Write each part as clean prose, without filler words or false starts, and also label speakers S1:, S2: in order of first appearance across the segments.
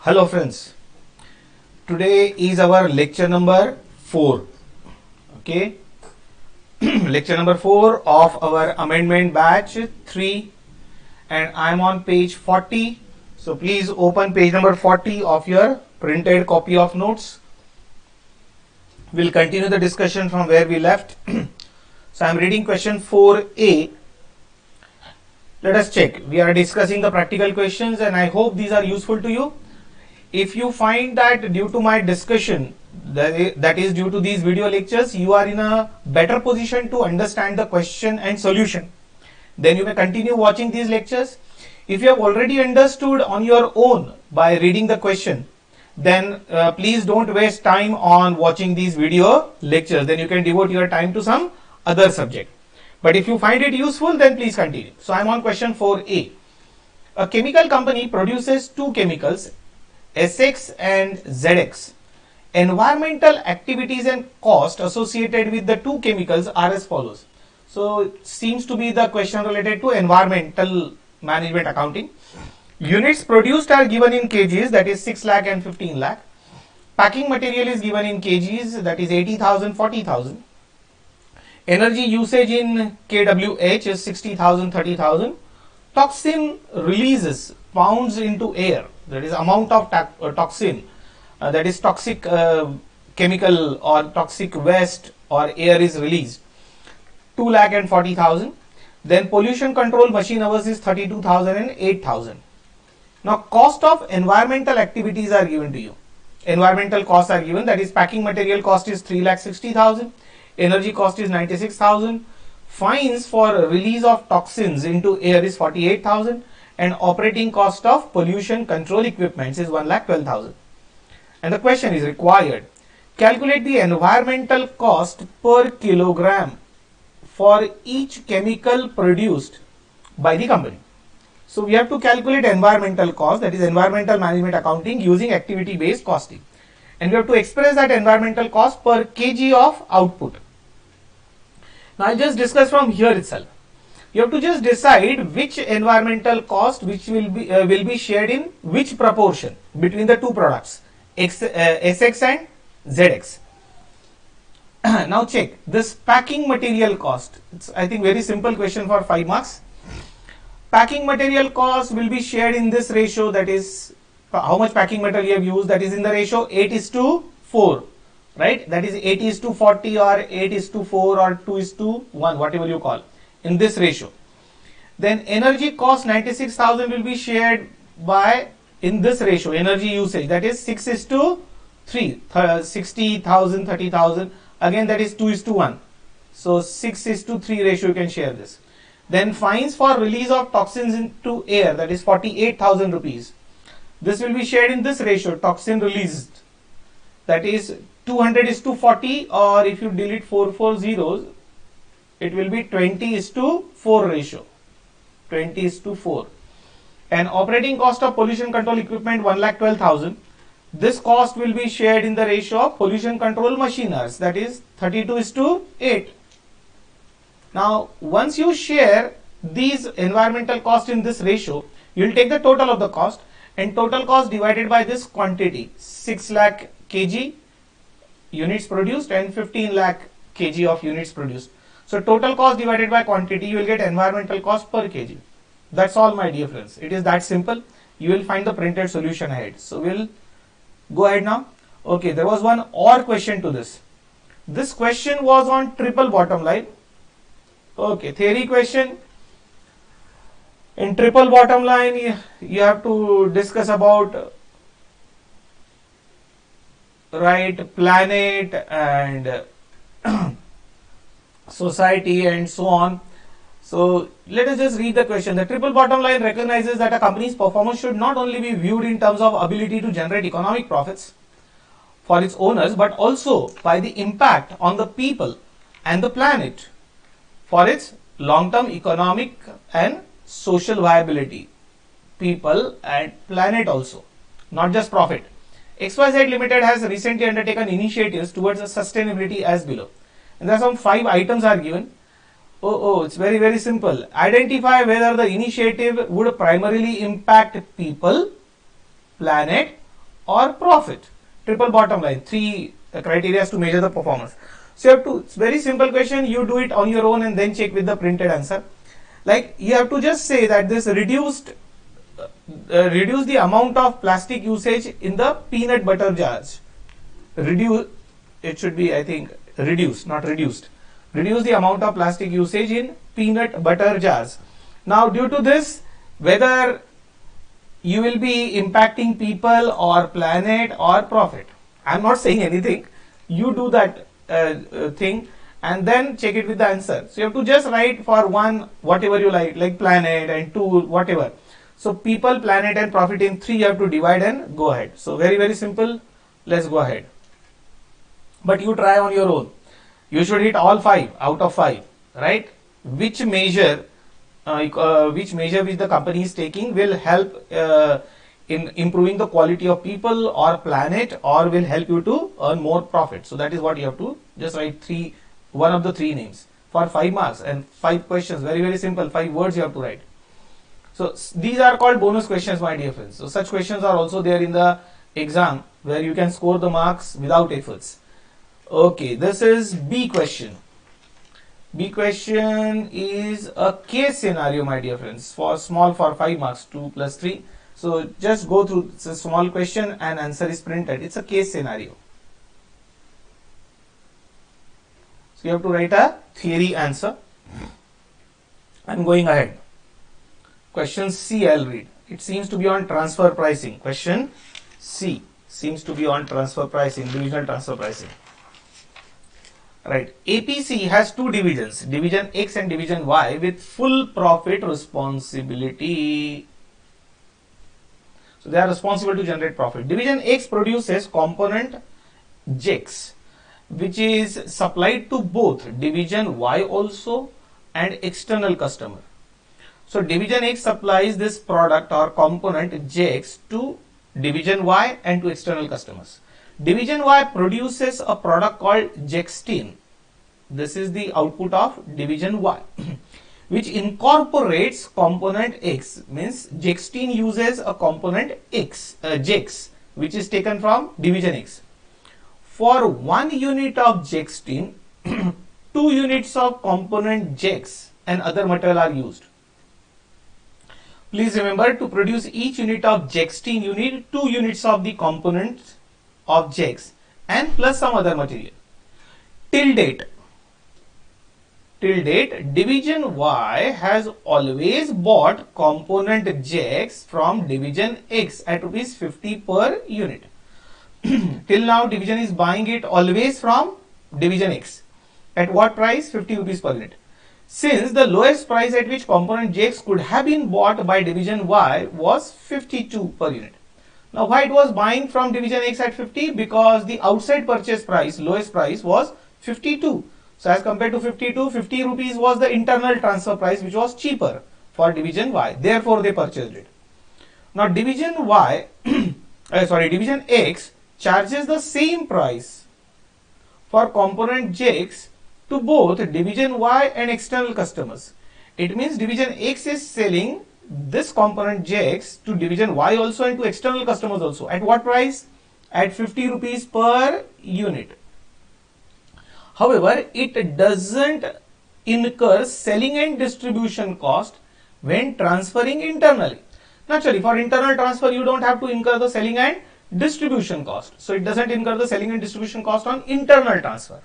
S1: Hello friends, today is our lecture number 4, okay, lecture number 4 of our amendment batch 3 and I am on page 40. So please open page number 40 of your printed copy of notes. We'll continue the discussion from where we left. So I am reading question 4a. Let us check. We are discussing the practical questions and I hope these are useful to you. If you find that due to my discussion, that is due to these video lectures, you are in a better position to understand the question and solution, then you may continue watching these lectures. If you have already understood on your own by reading the question, then please don't waste time on watching these video lectures. Then you can devote your time to some other subject. But if you find it useful, then please continue. So I am on question 4a. A chemical company produces two chemicals, SX and ZX. Environmental activities and cost associated with the two chemicals are as follows. So it seems to be the question related to environmental management accounting. Units produced are given in kgs, that is 6 lakh and 15 lakh. Packing material is given in kgs, that is 80,000, 40,000. Energy usage in kWh is 60,000, 30,000. Toxin releases pounds into air, that is amount of toxin, that is toxic chemical or toxic waste or air is released, 2 lakh and 40,000. Then pollution control machine hours is 32,000 and 8,000. Now cost of environmental activities are given to you. Environmental costs are given, that is packing material cost is 3,60,000, energy cost is 96,000, fines for release of toxins into air is 48,000, and operating cost of pollution control equipments is 1,12,000. And the question is required. Calculate the environmental cost per kilogram for each chemical produced by the company. So we have to calculate environmental cost, that is environmental management accounting, using activity based costing. And we have to express that environmental cost per kg of output. Now I'll just discuss from here itself. You have to just decide which environmental cost which will be shared in which proportion between the two products, SX and ZX. Now check this packing material cost. It's I think very simple question for 5 marks. Packing material cost will be shared in this ratio, that is how much packing material you have used, that is in the ratio 8:4, right? That is 8:40 or 8:4 or 2:1, whatever you call, in this ratio. Then energy cost 96,000 will be shared by in this ratio, energy usage, that is 6:3, 60,000, 30,000, again that is 2:1. So 6:3 ratio you can share this. Then fines for release of toxins into air, that is 48,000 rupees. This will be shared in this ratio, toxin released, that is 200:40, or if you delete 4 zeros, it will be 20:4 ratio, 20:4. And operating cost of pollution control equipment 1,12,000. This cost will be shared in the ratio of pollution control machine hours, that is 32:8. Now once you share these environmental cost in this ratio, you will take the total of the cost, and total cost divided by this quantity, 6 lakh kg units produced and 15 lakh kg of units produced. So total cost divided by quantity, you will get environmental cost per kg. That's all, my dear friends. It is that simple. You will find the printed solution ahead. So we'll go ahead now. Okay, there was one or question to this. This question was on triple bottom line. Okay, theory question. In triple bottom line, you have to discuss about planet and society and so on. So let us just read the question. The triple bottom line recognizes that a company's performance should not only be viewed in terms of ability to generate economic profits for its owners, but also by the impact on the people and the planet for its long-term economic and social viability, people and planet also, not just profit. XYZ Limited has recently undertaken initiatives towards sustainability as below. And there are some 5 items are given. It's very, very simple. Identify whether the initiative would primarily impact people, planet, or profit. Triple bottom line, three criteria to measure the performance. So you have to, it's very simple question, you do it on your own and then check with the printed answer. Like you have to just say that this reduce the amount of plastic usage in the peanut butter jars. Reduce, it should be, I think, reduce, not reduced. Reduce the amount of plastic usage in peanut butter jars. Now due to this, whether you will be impacting people or planet or profit, I'm not saying anything, you do that thing and then check it with the answer. So you have to just write for one whatever you like planet, and two whatever. So people, planet and profit in three you have to divide and go ahead. So very simple, let's go ahead. But you try on your own. You should hit all 5 out of 5, right? Which measure which the company is taking will help in improving the quality of people or planet, or will help you to earn more profit. So that is what you have to just write one of the 3 names for 5 marks and 5 questions. Very simple, 5 words you have to write. So these are called bonus questions, my dear friends. So such questions are also there in the exam where you can score the marks without efforts. Okay, this is B question. B question is a case scenario, my dear friends, for 5 marks, 2 plus 3. So just go through, it's a small question and answer is printed. It's a case scenario. So you have to write a theory answer. I'm going ahead. Question C I'll read. It seems to be on transfer pricing. Question C seems to be on transfer pricing, divisional transfer pricing. Right. APC has 2 divisions, division X and division Y, with full profit responsibility. So they are responsible to generate profit. Division X produces component JX, which is supplied to both division Y also and external customer. So division X supplies this product or component JX to division Y and to external customers. Division Y produces a product called Jextine. This is the output of division Y, which incorporates component X. Means Jextine uses a component X, Jex, which is taken from division X. For 1 unit of Jextine, 2 units of component Jex and other material are used. Please remember, to produce each unit of Jextine, you need 2 units of the components of Jex and plus some other material. Till date, division Y has always bought component Jex from division X at rupees 50 per unit. Till now, division is buying it always from division X. At what price? 50 rupees per unit. Since the lowest price at which component Jex could have been bought by division Y was 52 per unit. Now why it was buying from division X at 50? Because the outside purchase price, lowest price, was 52. So as compared to 52, 50 rupees was the internal transfer price, which was cheaper for division Y. Therefore they purchased it. Now division Y, division X charges the same price for component Jex to both division Y and external customers. It means division X is selling this component Jex to division Y also and to external customers also. At what price? At 50 rupees per unit. However, it doesn't incur selling and distribution cost when transferring internally. Naturally, for internal transfer, you don't have to incur the selling and distribution cost. So it doesn't incur the selling and distribution cost on internal transfer.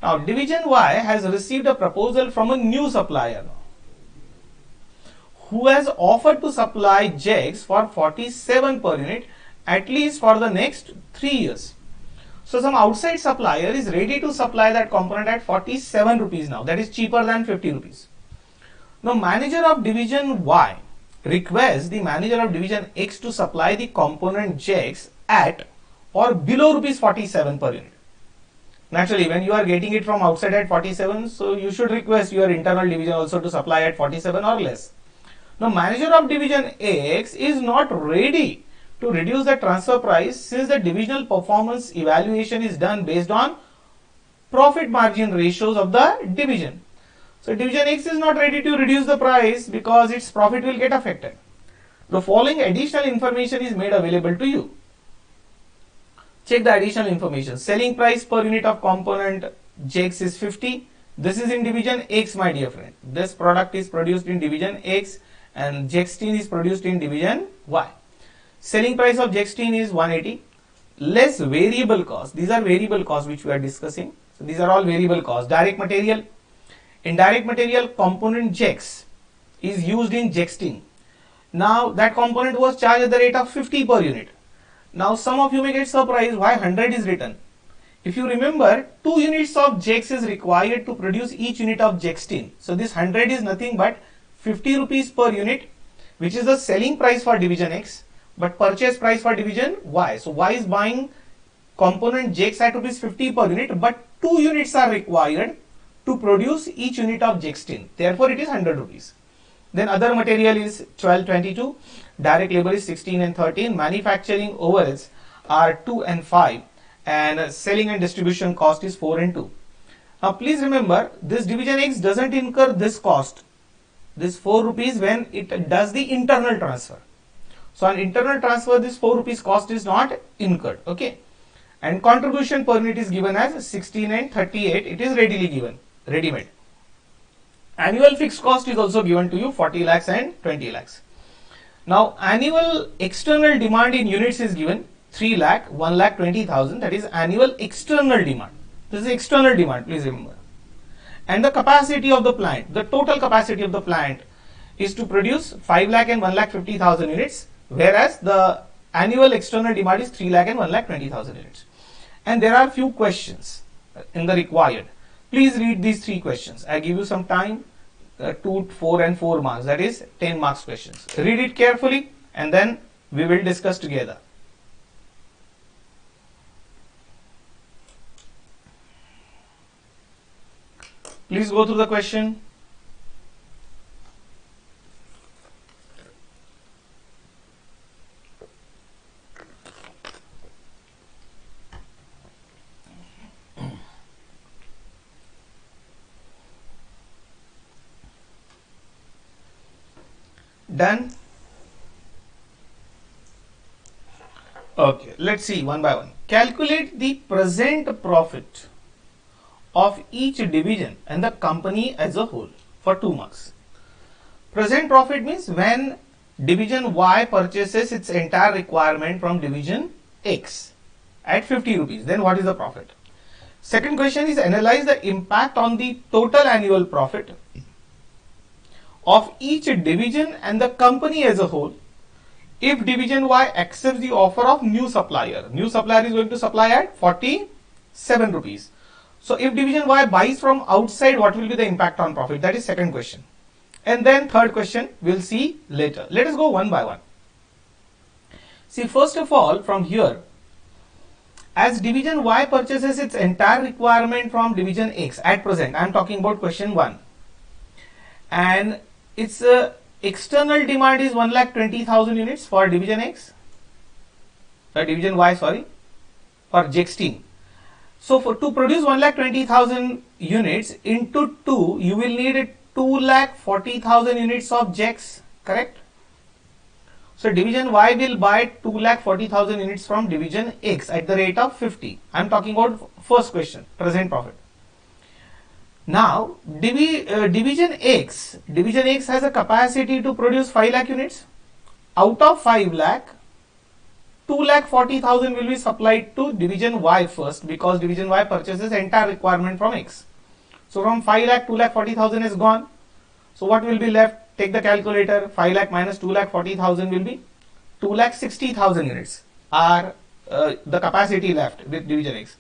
S1: Now, division Y has received a proposal from a new supplier who has offered to supply Jex for 47 per unit at least for the next 3 years. So some outside supplier is ready to supply that component at 47 rupees now. That is cheaper than 50 rupees. Now manager of division Y requests the manager of division X to supply the component Jex at or below rupees 47 per unit. Naturally, when you are getting it from outside at 47, so you should request your internal division also to supply at 47 or less. Now manager of division X is not ready to reduce the transfer price, since the divisional performance evaluation is done based on profit margin ratios of the division. So division X is not ready to reduce the price because its profit will get affected. The following additional information is made available to you. Check the additional information. Selling price per unit of component JX is 50. This is in division X, my dear friend. This product is produced in division X and Jextine is produced in division Y. Selling price of Jextine is 180. Less variable cost. These are variable costs which we are discussing. So these are all variable costs. Direct material. In direct material, component JX is used in Jextine. Now that component was charged at the rate of 50 per unit. Now some of you may get surprised why 100 is written. If you remember, 2 units of JX is required to produce each unit of Jextine. So this 100 is nothing but 50 rupees per unit, which is the selling price for division X, but purchase price for division Y. So Y is buying component JX at rupees 50 per unit, but 2 units are required to produce each unit of Jextine. Therefore it is 100 rupees. Then other material is 1222, direct labor is 16 and 13, manufacturing overheads are 2 and 5, and selling and distribution cost is 4 and 2. Now please remember, this division X doesn't incur this cost, this 4 rupees, when it does the internal transfer. So on internal transfer, this 4 rupees cost is not incurred, okay. And contribution per unit is given as 16 and 38, it is readily given, ready-made. Annual fixed cost is also given to you, 40 lakhs and 20 lakhs. Now annual external demand in units is given 3 lakh, 1 lakh 20,000, that is annual external demand. This is external demand, please remember. And the capacity of the plant, the total capacity of the plant is to produce 5 lakh and 1 lakh 50,000 units, whereas the annual external demand is 3 lakh and 1 lakh 20,000 units. And there are few questions in the required. Please read these 3 questions. I give you some time, 2, 4 and 4 marks, that is 10 marks questions. Read it carefully and then we will discuss together. Please go through the question. Done? Okay, let's see one by one. Calculate the present profit of each division and the company as a whole for 2 marks. Present profit means when division Y purchases its entire requirement from division X at 50 rupees, then what is the profit? Second question is analyze the impact on the total annual profit of each division and the company as a whole if division Y accepts the offer of new supplier. New supplier is going to supply at 47 rupees. So if division Y buys from outside, what will be the impact on profit? That is second question. And then third question we'll see later. Let us go one by one. See, first of all, from here, as division Y purchases its entire requirement from division X at present, I am talking about question 1, and its external demand is 1,20,000 units for division X, division Y, sorry, for Jextine. So to produce 1,20,000 units into 2, you will need 2,40,000 units of JX, correct? So division Y will buy 2,40,000 units from division X at the rate of 50. I am talking about first question, present profit. Now division X has a capacity to produce 5 lakh units. Out of 5 lakh, 2,40,000 will be supplied to division Y first, because division Y purchases entire requirement from X. So from 5 lakh, 2,40,000 is gone. So what will be left? Take the calculator. 5 lakh minus 2,40,000 will be 2,60,000 units are the capacity left with division X.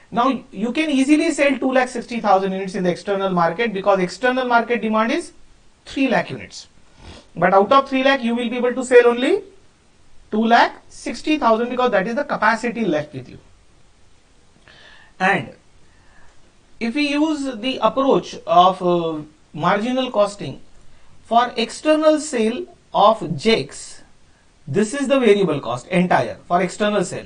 S1: Now you can easily sell 2,60,000 units in the external market, because external market demand is 3 lakh units. But out of 3 lakh, you will be able to sell only 2,60,000, because that is the capacity left with you. And if we use the approach of marginal costing for external sale of JX, this is the variable cost entire for external sale,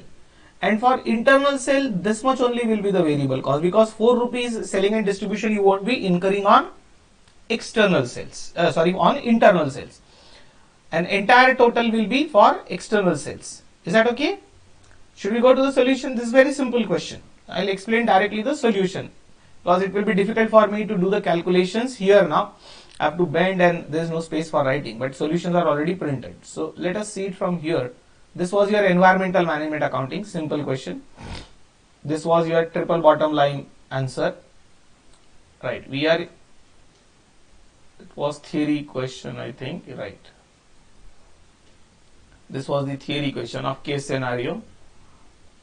S1: and for internal sale this much only will be the variable cost, because 4 rupees selling and distribution you won't be incurring on external sales, on internal sales. and entire total will be for external sales. Is that okay? Should we go to the solution? This is very simple question. I'll explain directly the solution because it will be difficult for me to do the calculations here now. I have to bend and there is no space for writing, but solutions are already printed. So let us see it from here. This was your environmental management accounting, simple question. This was your triple bottom line answer. Right, it was theory question, I think, right. This was the theory question of case scenario.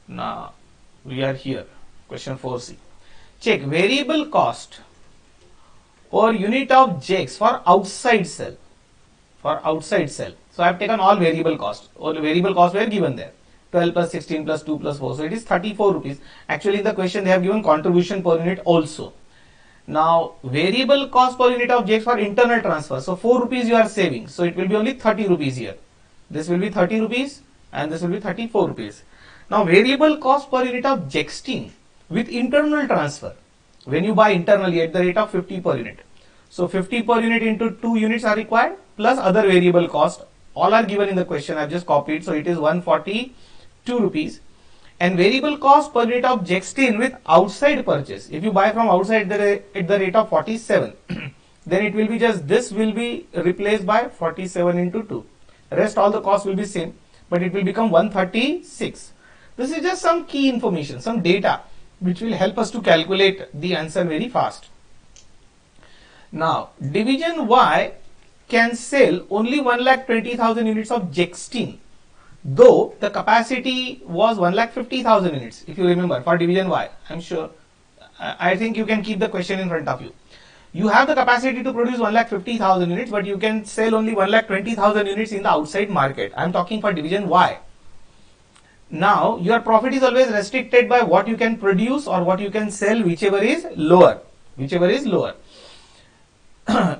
S1: Now we are here, question 4C. Check variable cost per unit of JEX for outside sell. For outside sell. So I have taken all variable cost. All variable costs were given there. 12 plus 16 plus 2 plus 4. So it is 34 rupees. Actually in the question they have given contribution per unit also. Now variable cost per unit of JEX for internal transfer. So 4 rupees you are saving. So it will be only 30 rupees here. This will be 30 rupees and this will be 34 rupees. Now variable cost per unit of Jexting with internal transfer. When you buy internally at the rate of 50 per unit. So 50 per unit into 2 units are required plus other variable cost. All are given in the question. I have just copied. So it is 142 rupees. And variable cost per unit of Jexting with outside purchase. If you buy from outside at the rate of 47, then it will be just this will be replaced by 47 into 2. Rest all the costs will be same, but it will become 136. This is just some key information, some data which will help us to calculate the answer very fast. Now, division Y can sell only 1,20,000 units of Jexting, though the capacity was 1,50,000 units. If you remember, for division Y, I'm sure, I think you can keep the question in front of you. You have the capacity to produce 1,50,000 units, but you can sell only 1,20,000 units in the outside market. I'm talking for division Y. Now, your profit is always restricted by what you can produce or what you can sell, whichever is lower. Whichever is lower.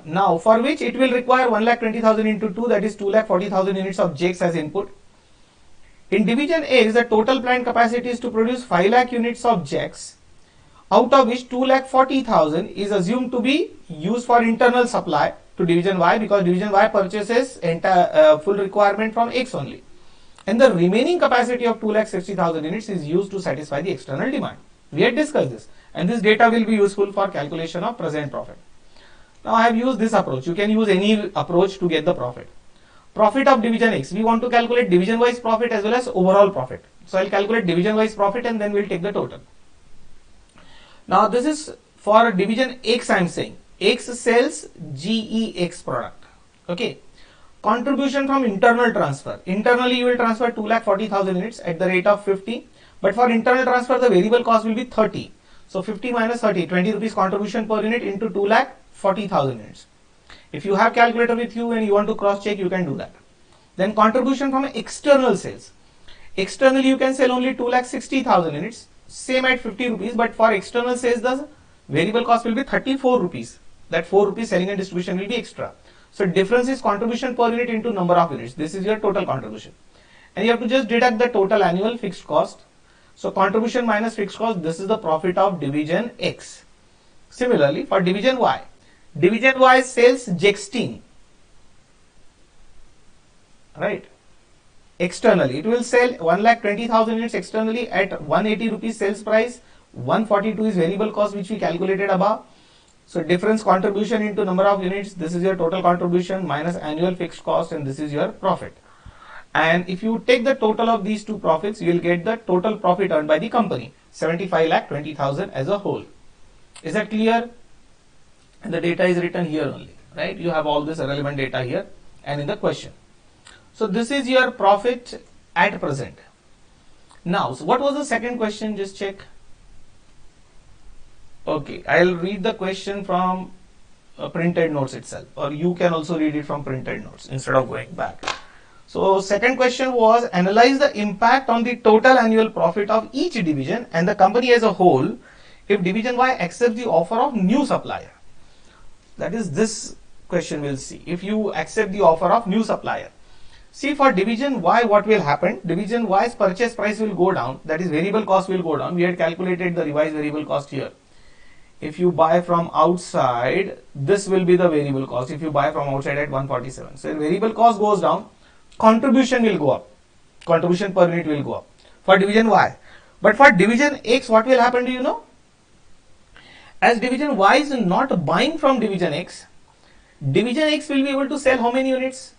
S1: Now, for which it will require 1,20,000 into 2, that is 2,40,000 units of JEX as input. In division X, the total planned capacity is to produce 5 lakh units of JEX, out of which 2,40,000 is assumed to be used for internal supply to division Y, because division Y purchases entire full requirement from X only. And the remaining capacity of 2,60,000 units is used to satisfy the external demand. We had discussed this, and this data will be useful for calculation of present profit. Now I have used this approach. You can use any approach to get the profit. Profit of division X. We want to calculate division wise profit as well as overall profit. So I'll calculate division wise profit and then we'll take the total. Now this is for division X, I am saying. X sells GEX product. Okay. Contribution from internal transfer. Internally you will transfer 2,40,000 units at the rate of 50. But for internal transfer the variable cost will be 30. So 50 minus 30, 20 rupees contribution per unit into 2,40,000 units. If you have calculator with you and you want to cross check, you can do that. Then contribution from external sales. Externally you can sell only 2,60,000 units. Same at 50 rupees, but for external sales the variable cost will be 34 rupees. That 4 rupees selling and distribution will be extra. So difference is contribution per unit into number of units. This is your total contribution. And you have to just deduct the total annual fixed cost. So contribution minus fixed cost, this is the profit of division X. Similarly for division Y. Division Y sells Jexting. Right. Externally, it will sell 1,20,000 units externally at 180 rupees sales price. 142 is variable cost which we calculated above. So difference contribution into number of units, this is your total contribution minus annual fixed cost, and this is your profit. And if you take the total of these two profits, you will get the total profit earned by the company, 75,20,000 as a whole. Is that clear? And the data is written here only, right? You have all this relevant data here and in the question. So this is your profit at present. Now, so what was the second question? Just check. Okay, I'll read the question from printed notes itself, or you can also read it from printed notes instead of going back. So second question was, analyze the impact on the total annual profit of each division and the company as a whole if division Y accepts the offer of new supplier. That is, this question we'll see. If you accept the offer of new supplier. See, for division Y, what will happen? Division Y's purchase price will go down. That is, variable cost will go down. We had calculated the revised variable cost here. if you buy from outside, this will be the variable cost if you buy from outside at 147. So variable cost goes down, contribution will go up, contribution per unit will go up for division Y. But for division X, what will happen, do you know? As division Y is not buying from division X will be able to sell how many units?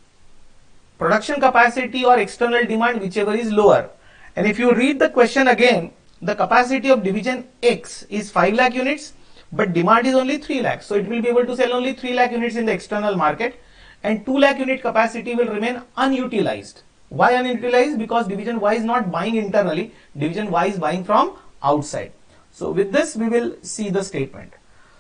S1: Production capacity or external demand, whichever is lower. And if you read the question again, the capacity of division X is 5 lakh units, but demand is only 3 lakh. So it will be able to sell only 3 lakh units in the external market, and 2 lakh unit capacity will remain unutilized. Why unutilized? Because division Y is not buying internally, division Y is buying from outside. So with this we will see the statement.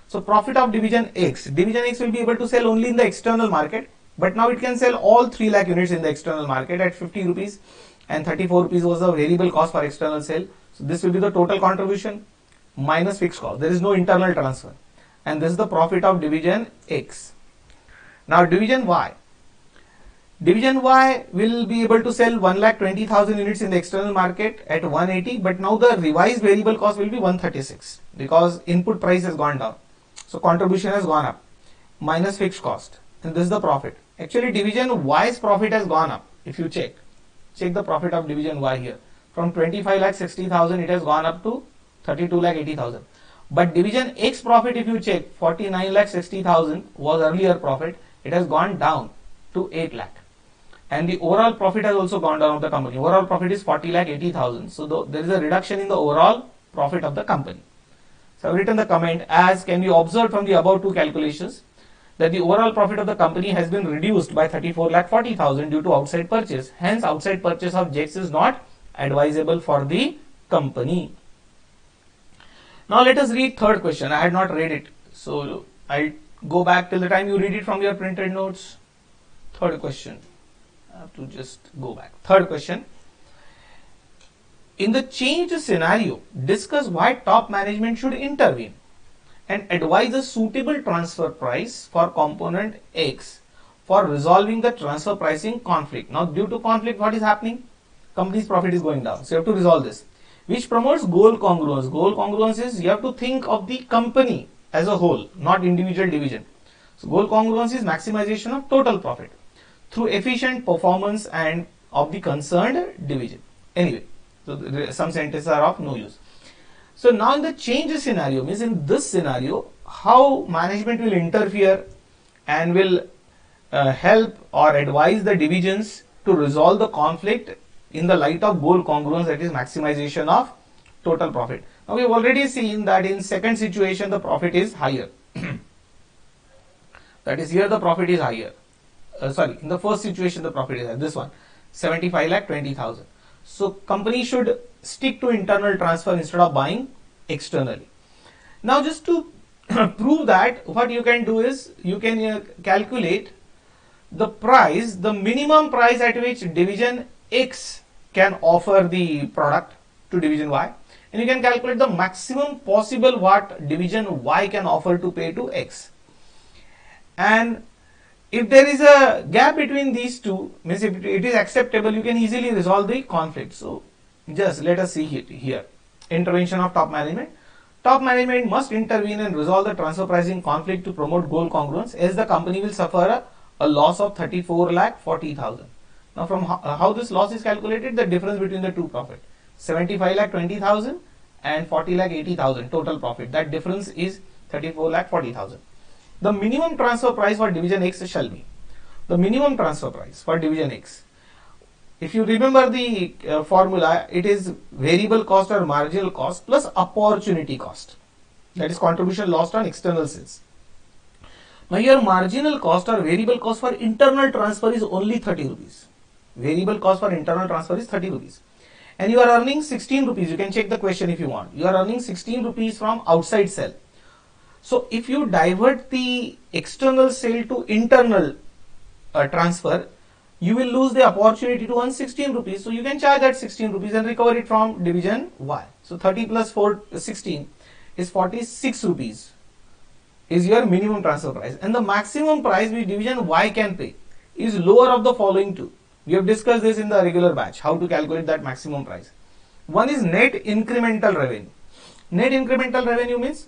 S1: So profit of division X will be able to sell only in the external market, but now it can sell all 3 lakh units in the external market at 50 rupees, and 34 rupees was the variable cost for external sale. So this will be the total contribution minus fixed cost. There is no internal transfer, and this is the profit of division X. Now division Y. Division Y will be able to sell 1,20,000 units in the external market at 180, but now the revised variable cost will be 136 because input price has gone down. So contribution has gone up minus fixed cost, and this is the profit. Actually division Y's profit has gone up. If you check the profit of division Y here, from 25,60,000 it has gone up to 32,80,000. But division X profit, if you check, 49,60,000 was earlier profit, it has gone down to 8 lakh. And the overall profit has also gone down of the company. Overall profit is 40,80,000. So there is a reduction in the overall profit of the company. So I've written the comment, as can be observed from the above two calculations, that the overall profit of the company has been reduced by 34,40,000 due to outside purchase. Hence, outside purchase of JEX is not advisable for the company. Now let us read third question. I had not read it, so I'll go back till the time you read it from your printed notes. Third question. I have to just go back. Third question. In the changed scenario, discuss why top management should intervene and advise a suitable transfer price for component X for resolving the transfer pricing conflict. Now due to conflict, what is happening? Company's profit is going down. So you have to resolve this. Which promotes goal congruence. Goal congruence is you have to think of the company as a whole, not individual division. So goal congruence is maximization of total profit through efficient performance and of the concerned division. Anyway, so some sentences are of no use. So now in the change scenario, means in this scenario, how management will interfere and will help or advise the divisions to resolve the conflict in the light of goal congruence, that is maximization of total profit. Now we have already seen that in second situation the profit is higher. That is, here the profit is higher. In the first situation the profit is higher. This one, 75,20,000. So company should stick to internal transfer instead of buying externally. Now just to prove that, what you can do is you can calculate the price, the minimum price at which division X can offer the product to division Y, and you can calculate the maximum possible what division Y can offer to pay to X. And if there is a gap between these two, means if it is acceptable, you can easily resolve the conflict. So just let us see here. Intervention of top management. Top management must intervene and resolve the transfer pricing conflict to promote goal congruence, as the company will suffer a loss of 34,40,000. Now from how this loss is calculated, the difference between the two profit, 75,20,000 and 40,80,000 total profit. That difference is 34,40,000. The minimum transfer price for division X shall be, the minimum transfer price for division X, if you remember the formula, it is variable cost or marginal cost plus opportunity cost, that is contribution lost on external sales. Now your marginal cost or variable cost for internal transfer is only 30 rupees. Variable cost for internal transfer is 30 rupees. And you are earning 16 rupees. You can check the question if you want. You are earning 16 rupees from outside sale. So if you divert the external sale to internal transfer, you will lose the opportunity to earn 16 rupees. So you can charge that 16 rupees and recover it from division Y. So 30 plus 16 is 46 rupees is your minimum transfer price. And the maximum price which division Y can pay is lower of the following two. We have discussed this in the regular batch, how to calculate that maximum price. One is net incremental revenue. Net incremental revenue means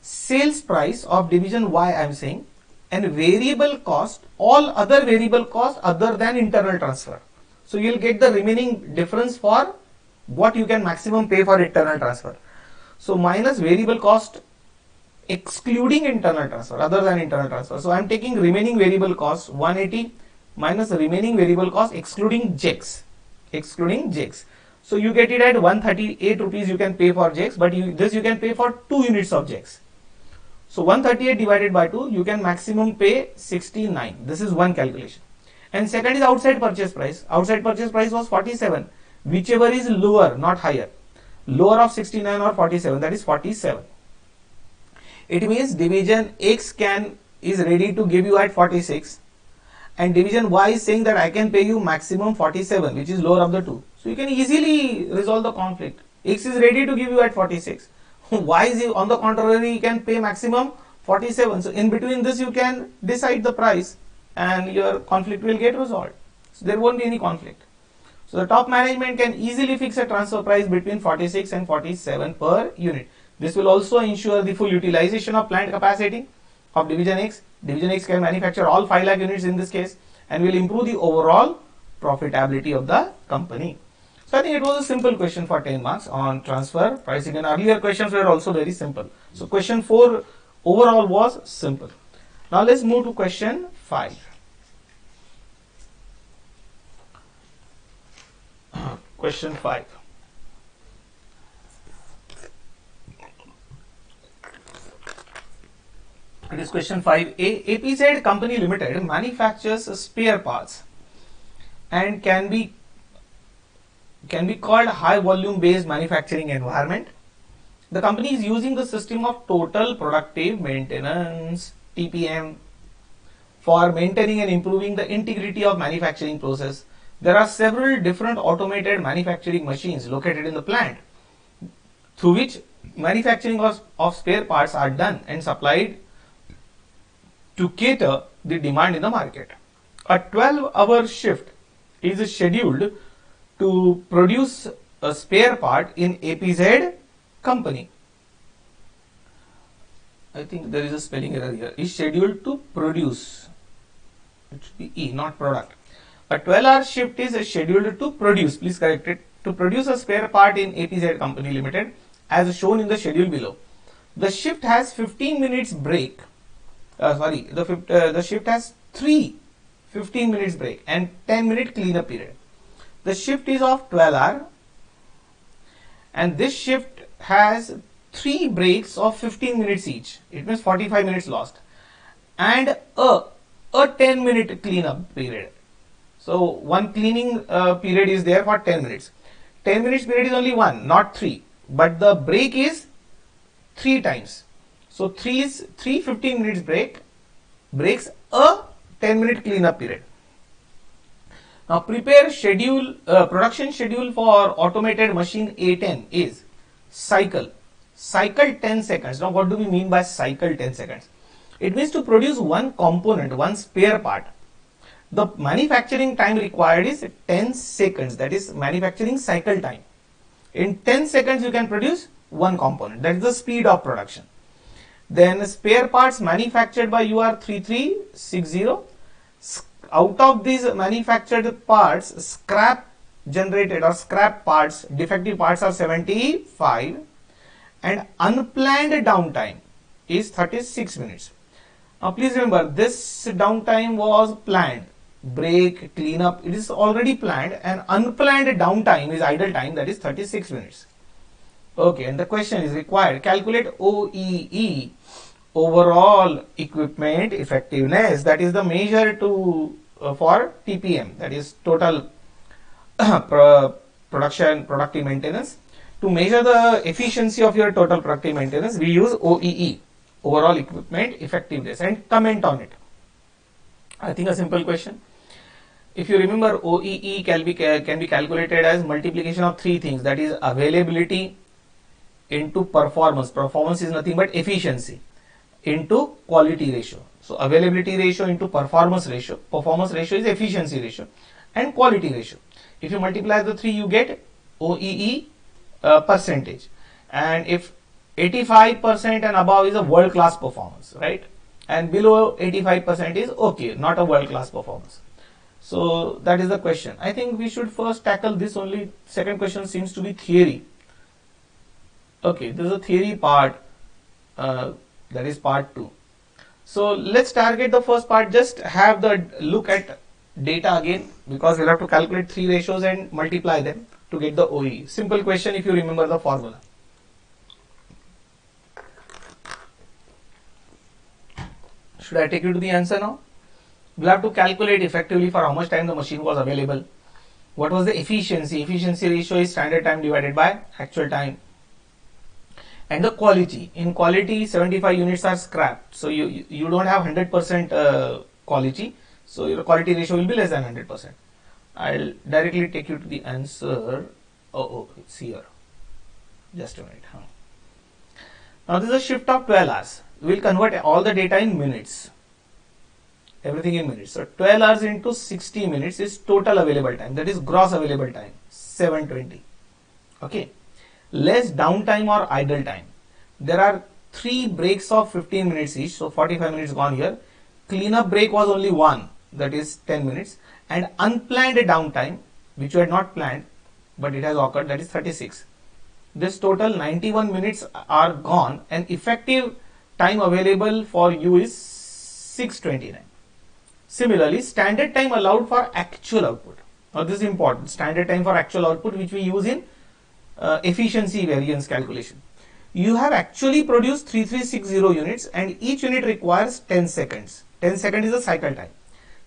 S1: sales price of division Y I am saying, and variable cost, all other variable costs other than internal transfer. So you will get the remaining difference for what you can maximum pay for internal transfer. So minus variable cost excluding internal transfer, other than internal transfer. So I am taking remaining variable cost 180 minus the remaining variable cost excluding JEX. So you get it at 138 rupees you can pay for JEX, but this you can pay for 2 units of JEX. So 138 divided by 2, you can maximum pay 69. This is one calculation. And second is outside purchase price. Outside purchase price was 47. Whichever is lower, not higher. Lower of 69 or 47, that is 47. It means division X is ready to give you at 46. And division Y is saying that I can pay you maximum 47, which is lower of the two. So you can easily resolve the conflict. X is ready to give you at 46. Y is on the contrary, you can pay maximum 47. So in between this you can decide the price and your conflict will get resolved. So there won't be any conflict. So the top management can easily fix a transfer price between 46 and 47 per unit. This will also ensure the full utilization of plant capacity of division X. Division X can manufacture all 5 lakh units in this case and will improve the overall profitability of the company. So I think it was a simple question for 10 marks on transfer pricing, and earlier questions were also very simple. So question 4 overall was simple. Now let's move to question 5. Question 5. It is question 5A. APZ Company Limited manufactures spare parts and can be called high volume based manufacturing environment. The company is using the system of total productive maintenance (TPM) for maintaining and improving the integrity of manufacturing process. There are several different automated manufacturing machines located in the plant through which manufacturing of spare parts are done and supplied to cater the demand in the market. A 12-hour shift is scheduled to produce a spare part in APZ company. I think there is a spelling error here. Is scheduled to produce. It should be E, not product. A 12-hour shift is scheduled to produce. Please correct it. To produce a spare part in APZ Company Limited, as shown in the schedule below. The shift has 15 minutes break. The shift has 3 15 minutes break and 10-minute cleanup period. The shift is of 12 hour and this shift has 3 breaks of 15 minutes each. It means 45 minutes lost and a 10-minute cleanup period. So one cleaning period is there for 10 minutes. 10 minutes period is only 1, not 3, but the break is 3 times. So 3 15 minutes breaks a 10-minute cleanup period. Now prepare schedule, production schedule for automated machine A10 is cycle 10 seconds. Now what do we mean by cycle 10 seconds? It means to produce one component, one spare part. The manufacturing time required is 10 seconds, that is manufacturing cycle time. In 10 seconds you can produce one component, that is the speed of production. Then spare parts manufactured by UR3360. Out of these manufactured parts, scrap generated or scrap parts, defective parts are 75 and unplanned downtime is 36 minutes. Now please remember, this downtime was planned. Break, cleanup, it is already planned, and unplanned downtime is idle time, that is 36 minutes. Okay, and the question is required. Calculate OEE, overall equipment effectiveness, that is the measure to for TPM, that is total productive maintenance. To measure the efficiency of your total productive maintenance, we use OEE, overall equipment effectiveness, and comment on it. I think a simple question. If you remember, OEE can be calculated as multiplication of 3 things, that is availability into performance. Performance is nothing but efficiency into quality ratio. So availability ratio into performance ratio. Performance ratio is efficiency ratio and quality ratio. If you multiply the 3, you get OEE percentage. And if 85% and above is a world class performance, right? And below 85% is okay, not a world class performance. So that is the question. I think we should first tackle this only. Second question seems to be theory. Okay, this is a theory part, that is part 2. So let's target the first part. Just have the look at data again, because we'll have to calculate 3 ratios and multiply them to get the OEE. Simple question if you remember the formula. Should I take you to the answer now? We'll have to calculate effectively for how much time the machine was available. What was the efficiency? Efficiency ratio is standard time divided by actual time. And the quality. In quality, 75 units are scrapped. So you don't have 100% quality. So your quality ratio will be less than 100%. I'll directly take you to the answer. Oh, it's here. Just a minute. Now this is a shift of 12 hours. We'll convert all the data in minutes. Everything in minutes. So 12 hours into 60 minutes is total available time. That is gross available time. 720. Okay. Less downtime or idle time. There are 3 breaks of 15 minutes each. So 45 minutes gone here. Cleanup break was only 1. That is 10 minutes. And unplanned downtime, which you had not planned, but it has occurred, that is 36. This total 91 minutes are gone, and effective time available for you is 629. Similarly, standard time allowed for actual output. Now this is important. Standard time for actual output, which we use in efficiency variance calculation. You have actually produced 3360 units, and each unit requires 10 seconds. 10 seconds is the cycle time.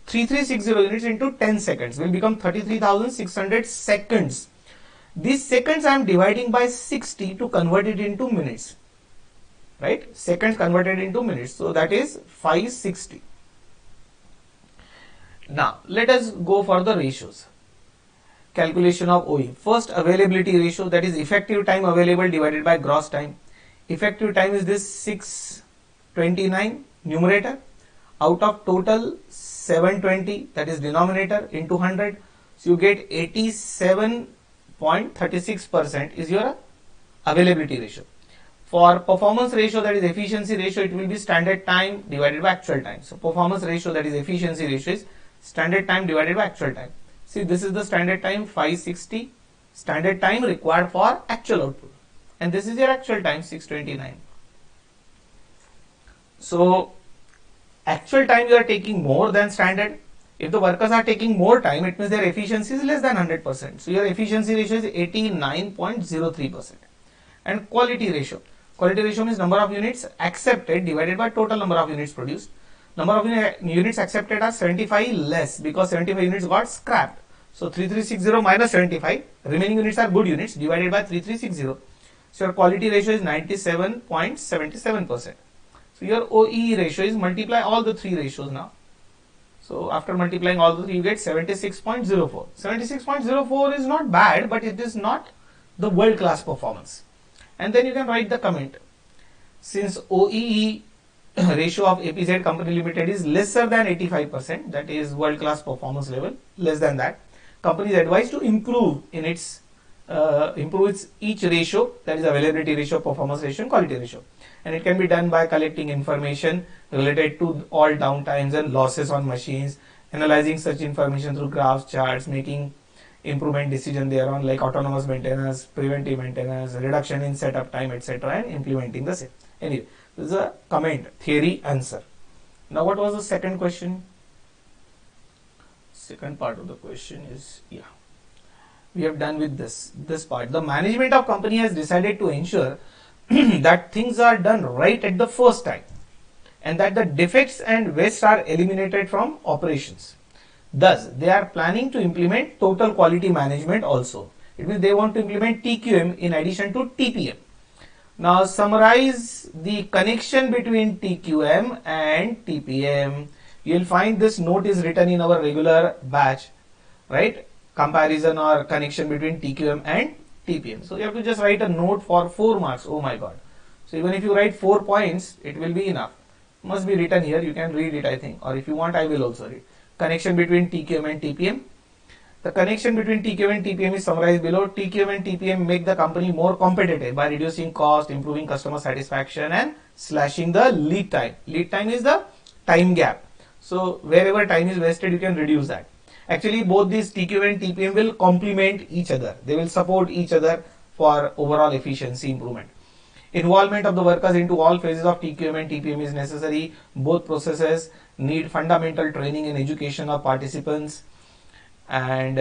S1: 3360 units into 10 seconds will become 33,600 seconds. These seconds I am dividing by 60 to convert it into minutes. Right? Seconds converted into minutes. So that is 560. Now let us go for the ratios. Calculation of OE. First, availability ratio, that is effective time available divided by gross time. Effective time is this 629 numerator out of total 720, that is denominator, into 100. So you get 87.36% is your availability ratio. For performance ratio, that is efficiency ratio, it will be standard time divided by actual time. So performance ratio, that is efficiency ratio, is standard time divided by actual time. See, this is the standard time 560, standard time required for actual output, and this is your actual time 629. So actual time you are taking more than standard. If the workers are taking more time, it means their efficiency is less than 100%. So your efficiency ratio is 89.03%. And quality ratio. Quality ratio means number of units accepted divided by total number of units produced. Number of units accepted are 75 less because 75 units got scrapped. So 3360 minus 75, remaining units are good units, divided by 3360. So your quality ratio is 97.77%. So your OEE ratio is, multiply all the 3 ratios now. So after multiplying all the 3, you get 76.04. 76.04 is not bad, but it is not the world class performance. And then you can write the comment. Since OEE ratio of APZ Company Limited is lesser than 85%, that is world class performance level, less than that, company is advised to improve its each ratio, that is availability ratio, performance ratio and quality ratio. And it can be done by collecting information related to all downtimes and losses on machines, analyzing such information through graphs, charts, making improvement decision thereon, like autonomous maintenance, preventive maintenance, reduction in setup time, etc., and implementing the same. Anyway, this is a comment, theory, answer. Now what was the second question? Second part of the question is, we have done with this part. The management of company has decided to ensure that things are done right at the first time, and that the defects and waste are eliminated from operations. Thus, they are planning to implement total quality management also. It means they want to implement TQM in addition to TPM. Now summarize the connection between TQM and TPM. You will find this note is written in our regular batch, right? Comparison or connection between TQM and TPM. So you have to just write a note for 4 marks. Oh my god. So even if you write 4 points, it will be enough. Must be written here. You can read it, I think. Or if you want, I will also read. Connection between TQM and TPM. The connection between TQM and TPM is summarized below. TQM and TPM make the company more competitive by reducing cost, improving customer satisfaction, and slashing the lead time. Lead time is the time gap. So wherever time is wasted, you can reduce that. Actually, both these TQM and TPM will complement each other. They will support each other for overall efficiency improvement. Involvement of the workers into all phases of TQM and TPM is necessary. Both processes need fundamental training and education of participants. And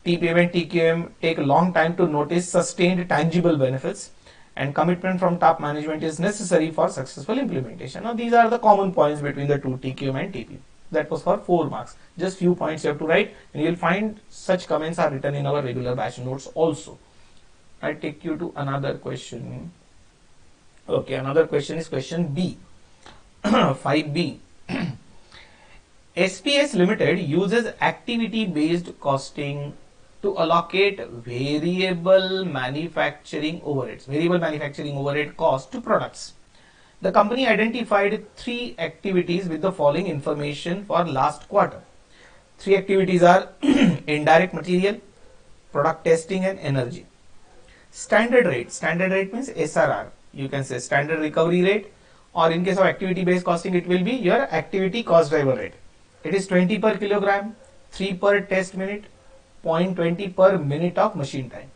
S1: TPM and TQM take a long time to notice sustained tangible benefits, and commitment from top management is necessary for successful implementation. Now these are the common points between the two, TQM and TPM. That was for 4 marks. Just few points you have to write, and you will find such comments are written in our regular batch notes also. I take you to another question. Okay, another question is question B. 5B. SPS Limited uses activity-based costing to allocate variable manufacturing overhead cost to products. The company identified 3 activities with the following information for last quarter. 3 activities are indirect material, product testing, and energy. Standard rate means SRR. You can say standard recovery rate, or in case of activity-based costing, it will be your activity cost driver rate. It is 20 per kilogram, 3 per test minute, 0.20 per minute of machine time.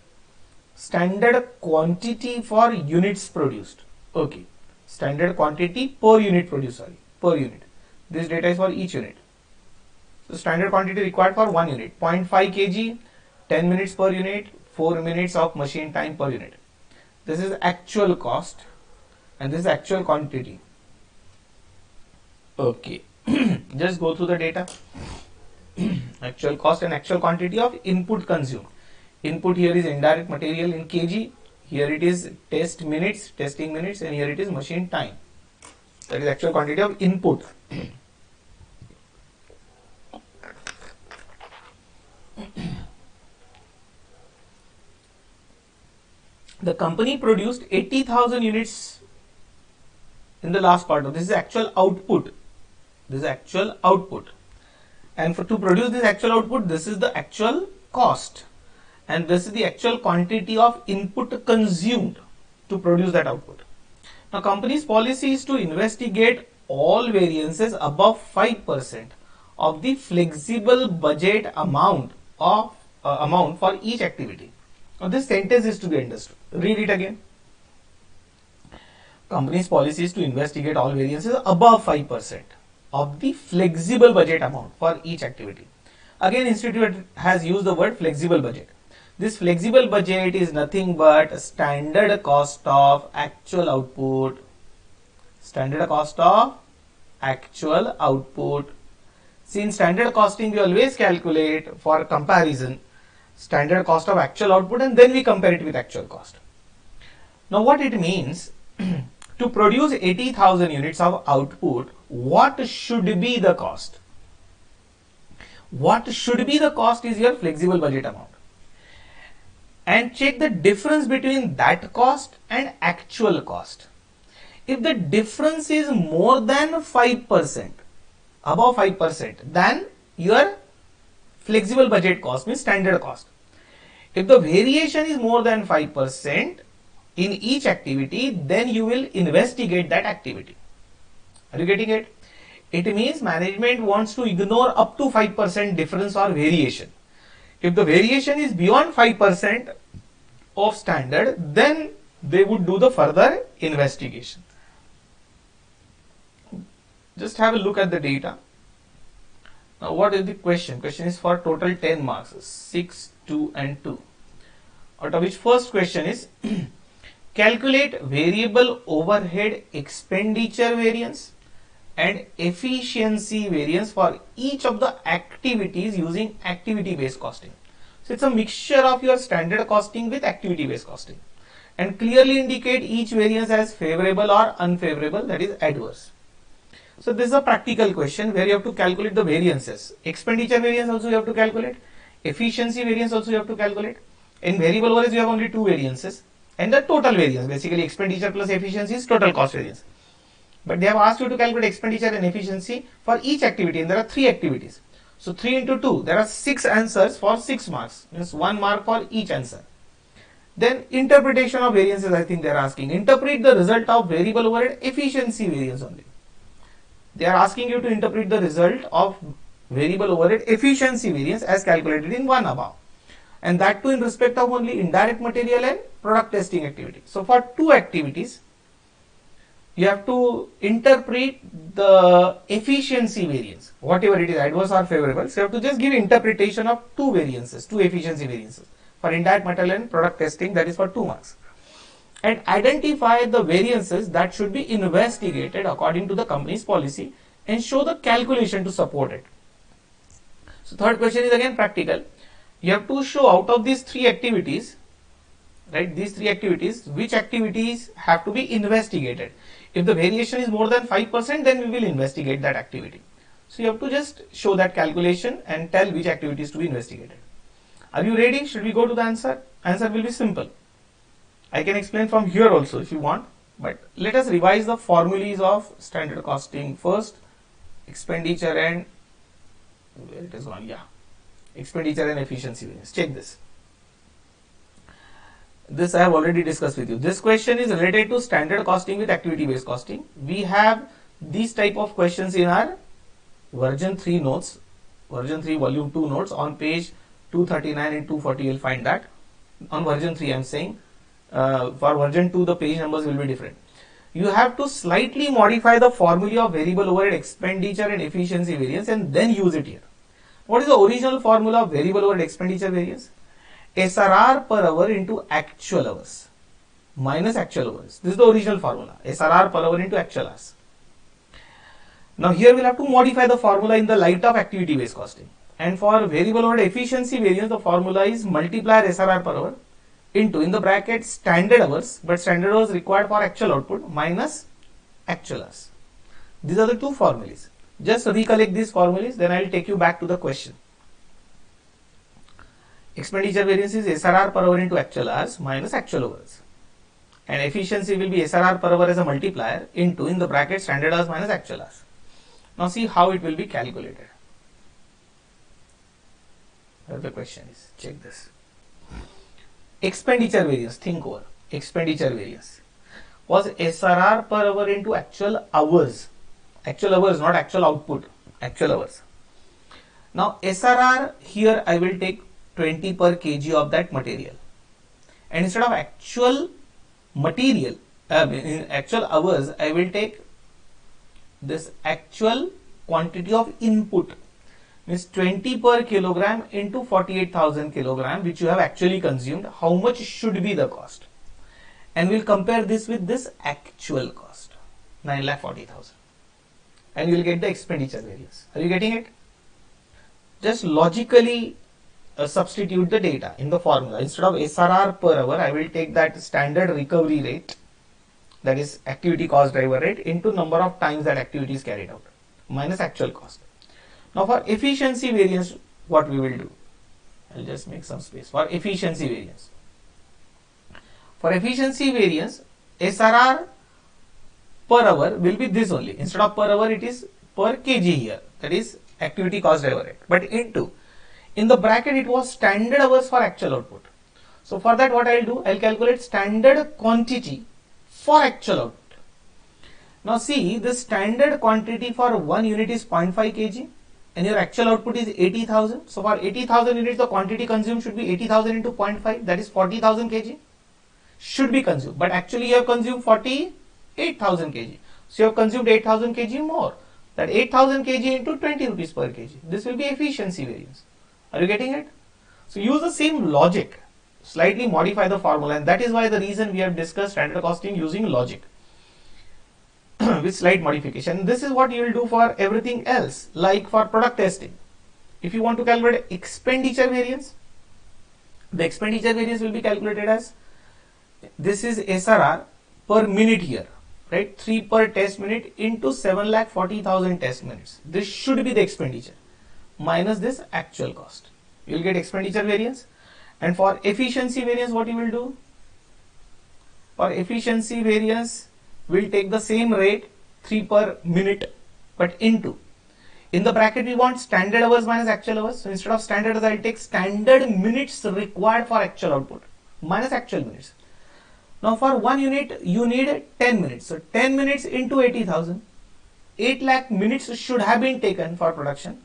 S1: Standard quantity for units produced. Okay. Standard quantity per unit produced, per unit. This data is for each unit. So standard quantity required for 1 unit, 0.5 kg, 10 minutes per unit, 4 minutes of machine time per unit. This is actual cost, and this is actual quantity. Okay. Just go through the data. Actual cost and actual quantity of input consumed. Input here is indirect material in kg. Here it is testing minutes, and here it is machine time. That is actual quantity of input. The company produced 80,000 units in the last quarter. This is actual output. And to produce this actual output, this is the actual cost, and this is the actual quantity of input consumed to produce that output. Now, company's policy is to investigate all variances above 5% of the flexible budget amount for each activity. Now, this sentence is to be understood. Read it again. Company's policy is to investigate all variances above 5% of the flexible budget amount for each activity. Again, Institute has used the word flexible budget. This flexible budget is nothing but standard cost of actual output. Standard cost of actual output. See, in standard costing, we always calculate for comparison standard cost of actual output, and then we compare it with actual cost. Now, what it means, to produce 80,000 units of output, what should be the cost? What should be the cost is your flexible budget amount. And check the difference between that cost and actual cost. If the difference is more than 5%, above 5%, then your flexible budget cost means standard cost. If the variation is more than 5% in each activity, then you will investigate that activity. Are you getting it? It means management wants to ignore up to 5% difference or variation. If the variation is beyond 5% of standard, then they would do the further investigation. Just have a look at the data. Now, what is the question? Question is for total 10 marks, 6, 2 and 2. Out of which first question is calculate variable overhead expenditure variance and efficiency variance for each of the activities using activity based costing. So it's a mixture of your standard costing with activity based costing, and clearly indicate each variance as favorable or unfavorable, that is adverse. So this is a practical question where you have to calculate the variances. Expenditure variance also you have to calculate. Efficiency variance also you have to calculate. In variable overheads you have only 2 variances, and the total variance, basically expenditure plus efficiency, is total cost variance. But they have asked you to calculate expenditure and efficiency for each activity, and there are 3 activities. So 3 into 2, there are 6 answers for 6 marks, means 1 mark for each answer. Then interpretation of variances, I think they are asking. Interpret the result of variable overhead efficiency variance only. They are asking you to interpret the result of variable overhead efficiency variance as calculated in 1 above. And that too in respect of only indirect material and product testing activity. So for 2 activities, you have to interpret the efficiency variance, whatever it is, adverse or favorable. So you have to just give interpretation of 2 variances, 2 efficiency variances for indirect material and product testing, that is for 2 marks. And identify the variances that should be investigated according to the company's policy and show the calculation to support it. So third question is again practical. You have to show out of these 3 activities, right, these 3 activities, which activities have to be investigated. If the variation is more than 5%, then we will investigate that activity. So you have to just show that calculation and tell which activities to be investigated. Are you ready? Should we go to the answer? Answer will be simple. I can explain from here also if you want, but let us revise the formulas of standard costing first. Expenditure and, where it is gone, yeah, expenditure and efficiency variance. Check this. This I have already discussed with you. This question is related to standard costing with activity based costing. We have these type of questions in our version 3 notes, version 3 volume 2 notes on page 239 and 240. You will find that. On version 3 I am saying. For version 2 the page numbers will be different. You have to slightly modify the formula of variable overhead expenditure and efficiency variance and then use it here. What is the original formula of variable overhead expenditure variance? SRR per hour into actual hours minus actual hours. This is the original formula. SRR per hour into actual hours. Now here we'll have to modify the formula in the light of activity based costing. And for variable overhead efficiency variance, the formula is multiplier SRR per hour into, in the bracket, standard hours, but standard hours required for actual output minus actual hours. These are the 2 formulas. Just recollect these formulas, then I will take you back to the question. Expenditure variance is SRR per hour into actual hours minus actual hours. And efficiency will be SRR per hour as a multiplier into, in the bracket, standard hours minus actual hours. Now see how it will be calculated. Here the question is, check this. Expenditure variance, think over. Expenditure variance was SRR per hour into actual hours. Actual hours, not actual output. Actual hours. Now SRR, here I will take 20 per kg of that material. And instead of actual material, in actual hours, I will take this actual quantity of input. Means 20 per kilogram into 48,000 kilogram which you have actually consumed. How much should be the cost? And we'll compare this with this actual cost, 9,40,000. And you will get the expenditure variance. Are you getting it? Just logically substitute the data in the formula. Instead of SRR per hour, I will take that standard recovery rate, that is activity cost driver rate, into number of times that activity is carried out minus actual cost. Now for efficiency variance, what we will do? I'll just make some space for efficiency variance. For efficiency variance, SRR per hour will be this only. Instead of per hour, it is per kg here. That is activity cost driver rate. But into, in the bracket, it was standard hours for actual output. So for that, what I'll do? I'll calculate standard quantity for actual output. Now see, the standard quantity for 1 unit is 0.5 kg. And your actual output is 80,000. So for 80,000 units, the quantity consumed should be 80,000 into 0.5, that is 40,000 kg should be consumed. But actually you have consumed 48,000 kg. So you have consumed 8,000 kg more. That 8,000 kg into 20 rupees per kg. This will be efficiency variance. Are you getting it? So use the same logic, slightly modify the formula, and that is why the reason we have discussed standard costing using logic. With slight modification. This is what you will do for everything else, like for product testing. If you want to calculate expenditure variance, the expenditure variance will be calculated as, this is SRR per minute here, right? 3 per test minute into 7,40,000 test minutes. This should be the expenditure minus this actual cost. You will get expenditure variance. And for efficiency variance, what you will do? For efficiency variance, we'll take the same rate, 3 per minute, but into, In the bracket we want standard hours minus actual hours. So instead of standard hours, I'll take standard minutes required for actual output minus actual minutes. Now for 1 unit you need 10 minutes. So 10 minutes into 80,000. 8 lakh minutes should have been taken for production,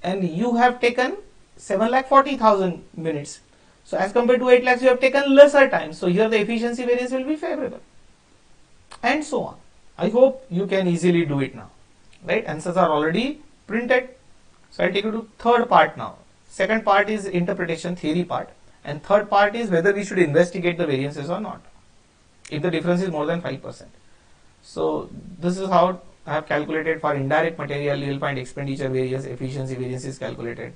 S1: and you have taken 7,40,000 minutes. So as compared to 8 lakhs, you have taken lesser time. So here the efficiency variance will be favorable, and so on. I hope you can easily do it now, right? Answers are already printed. So I'll take you to third part now. Second part is interpretation theory part, and third part is whether we should investigate the variances or not if the difference is more than 5%. So this is how I have calculated. For indirect material, you will find expenditure variance, efficiency variance is calculated.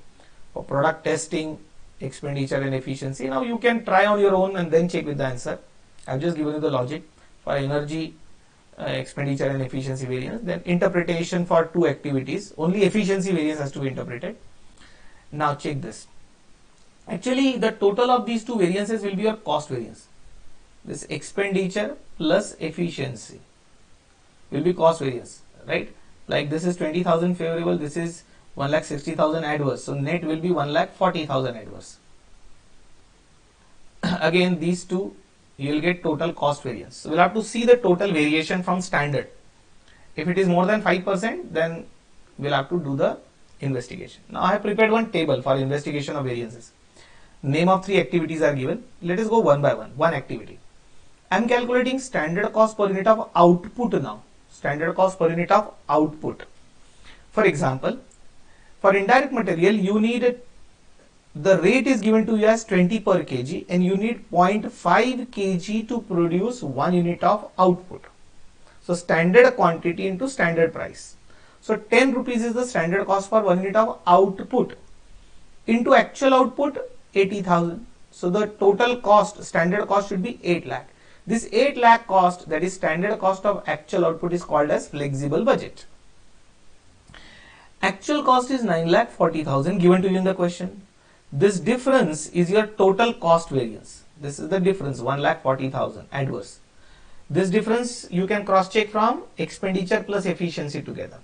S1: For product testing, expenditure and efficiency. Now you can try on your own and then check with the answer. I have just given you the logic. For energy, expenditure and efficiency variance. Then interpretation for two activities. Only efficiency variance has to be interpreted. Now check this. Actually, the total of these two variances will be your cost variance. This expenditure plus efficiency will be cost variance, right? Like this is 20,000 favorable, this is 1,60,000 adverse. So net will be 1,40,000 adverse. Again, these two you will get total cost variance. So we'll have to see the total variation from standard. If it is more than 5%, then we'll have to do the investigation. Now I have prepared one table for investigation of variances. Name of 3 activities are given. Let us go one by one. One activity. I am calculating standard cost per unit of output now. Standard cost per unit of output. For example, for indirect material, you need, the rate is given to you as 20 per kg, and you need 0.5 kg to produce 1 unit of output. So standard quantity into standard price. So 10 rupees is the standard cost for 1 unit of output. Into actual output, 80,000. So the total cost, standard cost should be 8 lakh. This 8 lakh cost, that is standard cost of actual output, is called as flexible budget. Actual cost is 9,40,000 given to you in the question. This difference is your total cost variance. This is the difference, 1,40,000 adverse. This difference you can cross check from expenditure plus efficiency together.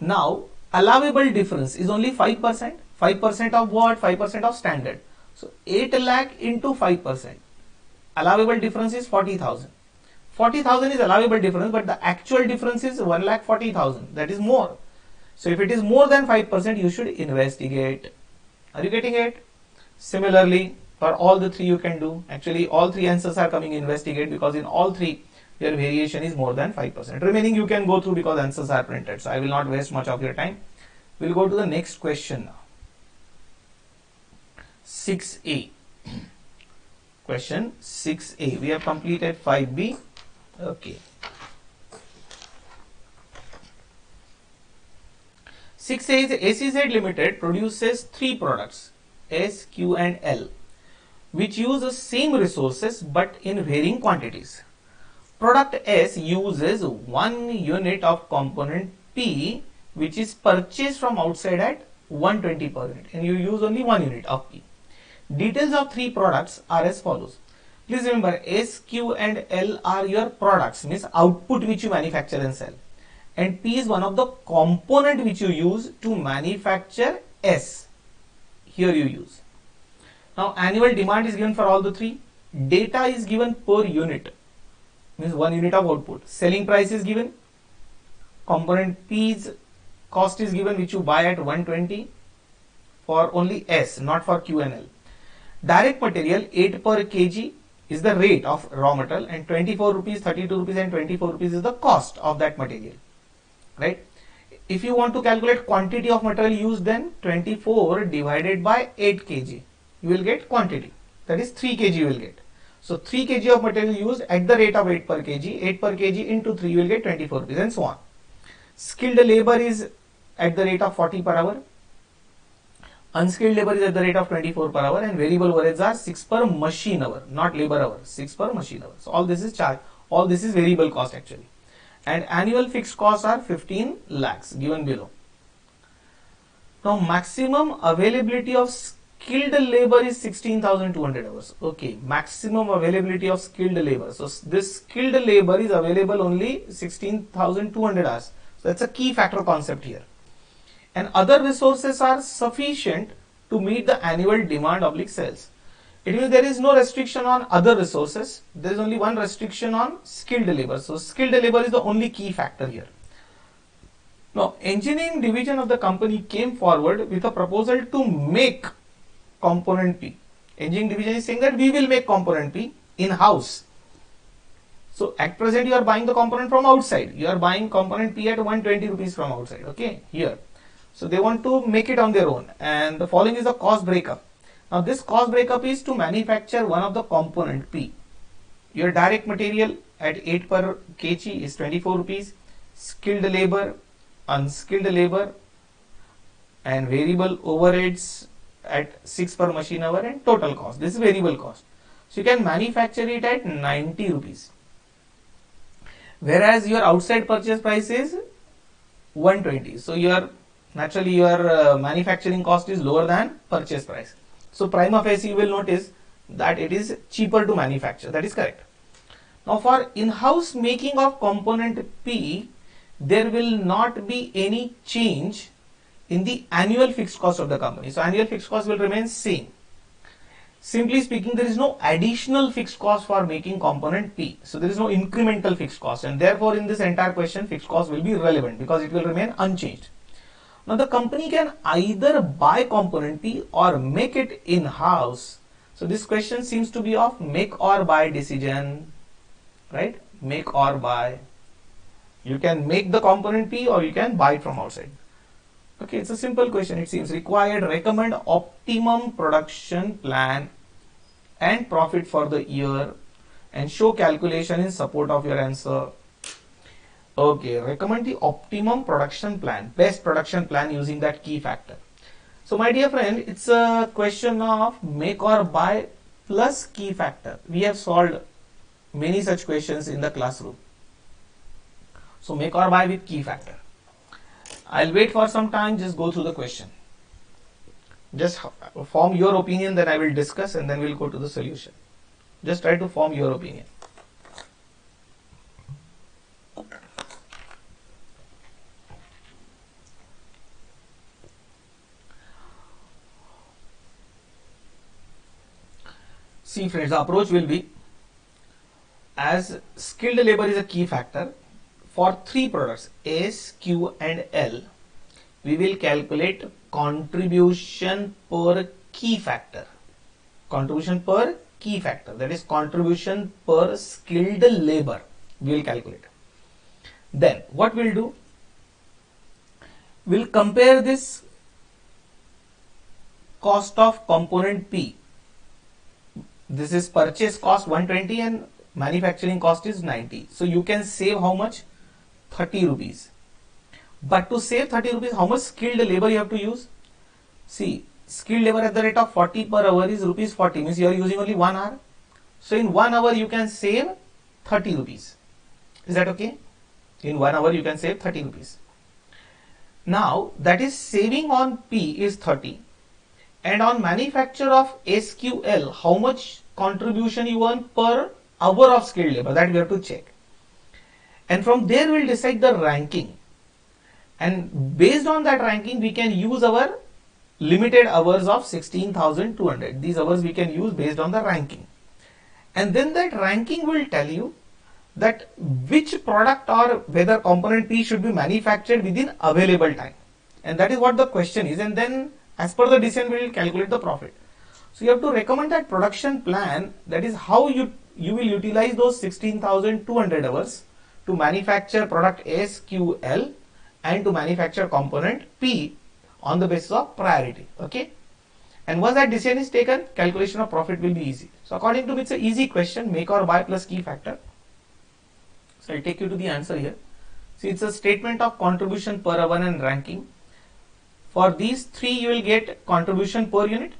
S1: Now allowable difference is only 5%. 5% of what? 5% of standard. So 8 lakh into 5%. Allowable difference is 40,000. 40,000 is allowable difference, but the actual difference is 1,40,000. That is more. So if it is more than 5%, you should investigate. Are you getting it? Similarly, for all the 3 you can do. Actually, all 3 answers are coming investigate, because in all 3 your variation is more than 5%. Remaining you can go through because answers are printed. So I will not waste much of your time. We will go to the next question now. 6a. Question 6a. We have completed 5b. Okay. 6a is SEZ Limited produces 3 products, S, Q and L, which use the same resources but in varying quantities. Product S uses 1 unit of component P, which is purchased from outside at 120 per unit, and you use only 1 unit of P. Details of 3 products are as follows. Please remember, S, Q and L are your products, means output which you manufacture and sell, and P is one of the component which you use to manufacture S. Here you use. Now annual demand is given for all the 3. Data is given per unit, means 1 unit of output. Selling price is given. Component P's cost is given, which you buy at 120 for only S, not for Q and L. Direct material 8 per kg is the rate of raw material, and 24 rupees, 32 rupees and 24 rupees is the cost of that material, right? If you want to calculate quantity of material used, then 24 divided by 8 kg, you will get quantity, that is 3 kg you will get. So 3 kg of material used at the rate of 8 per kg, 8 per kg into 3, you will get 24 rupees and so on. Skilled labor is at the rate of 40 per hour. Unskilled labor is at the rate of 24 per hour, and variable overheads are 6 per machine hour, not labor hour, 6 per machine hour. So all this is charge, all this is variable cost actually. And annual fixed costs are 15 lakhs given below. Now maximum availability of skilled labor is 16,200 hours. Okay, maximum availability of skilled labor. So this skilled labor is available only 16,200 hours. So that's a key factor concept here. and other resources are sufficient to meet the annual demand oblique sales. It means there is no restriction on other resources. There is only one restriction on skilled labor. So skilled labor is the only key factor here. Now, engineering division of the company came forward with a proposal to make component P. Engineering division is saying that we will make component P in-house. So at present you are buying the component from outside. You are buying component P at 120 rupees from outside. Okay, here. So they want to make it on their own, and the following is the cost breakup. Now this cost breakup is to manufacture one of the component P. Your direct material at 8 per kg is 24 rupees. Skilled labor, unskilled labor, and variable overheads at 6 per machine hour, and total cost. This is variable cost. So you can manufacture it at 90 rupees. Whereas your outside purchase price is 120. So naturally your manufacturing cost is lower than purchase price. So prima facie you will notice that it is cheaper to manufacture. That is correct. Now for in-house making of component P, there will not be any change in the annual fixed cost of the company. So annual fixed cost will remain same. Simply speaking, there is no additional fixed cost for making component P. So there is no incremental fixed cost, and therefore in this entire question fixed cost will be irrelevant because it will remain unchanged. Now the company can either buy component P or make it in-house. So this question seems to be of make or buy decision, right? Make or buy. You can make the component P or you can buy it from outside. Okay, it's a simple question. It seems required recommend optimum production plan and profit for the year and show calculation in support of your answer. Okay, recommend the optimum production plan, best production plan using that key factor. So my dear friend, it's a question of make or buy plus key factor. We have solved many such questions in the classroom. So make or buy with key factor. I'll wait for some time, just go through the question. Just form your opinion, then I will discuss and then we'll go to the solution. Just try to form your opinion. See friends, the approach will be, as skilled labor is a key factor, for three products S, Q and L, we will calculate contribution per key factor. Contribution per key factor, that is contribution per skilled labor, we will calculate. Then what we'll do, we'll compare this cost of component P. This is purchase cost 120 and manufacturing cost is 90. So you can save how much? 30 rupees. But to save 30 rupees, how much skilled labor you have to use? See, skilled labor at the rate of 40 per hour is rupees 40, means you are using only 1 hour. So in 1 hour you can save 30 rupees. Is that okay? In 1 hour you can save 30 rupees. Now that is saving on P is 30. And on manufacture of SQL, how much contribution you earn per hour of skilled labor, that we have to check. And from there we will decide the ranking. And based on that ranking, we can use our limited hours of 16,200. These hours we can use based on the ranking. And then that ranking will tell you that which product or whether component P should be manufactured within available time. And that is what the question is. And then as per the decision, we will calculate the profit. So you have to recommend that production plan, that is how you will utilize those 16,200 hours to manufacture product SQL and to manufacture component P on the basis of priority. Okay. And once that decision is taken, calculation of profit will be easy. So according to me, it's an easy question, make or buy plus key factor. So I'll take you to the answer here. See, it's a statement of contribution per hour and ranking. For these three, you will get contribution per unit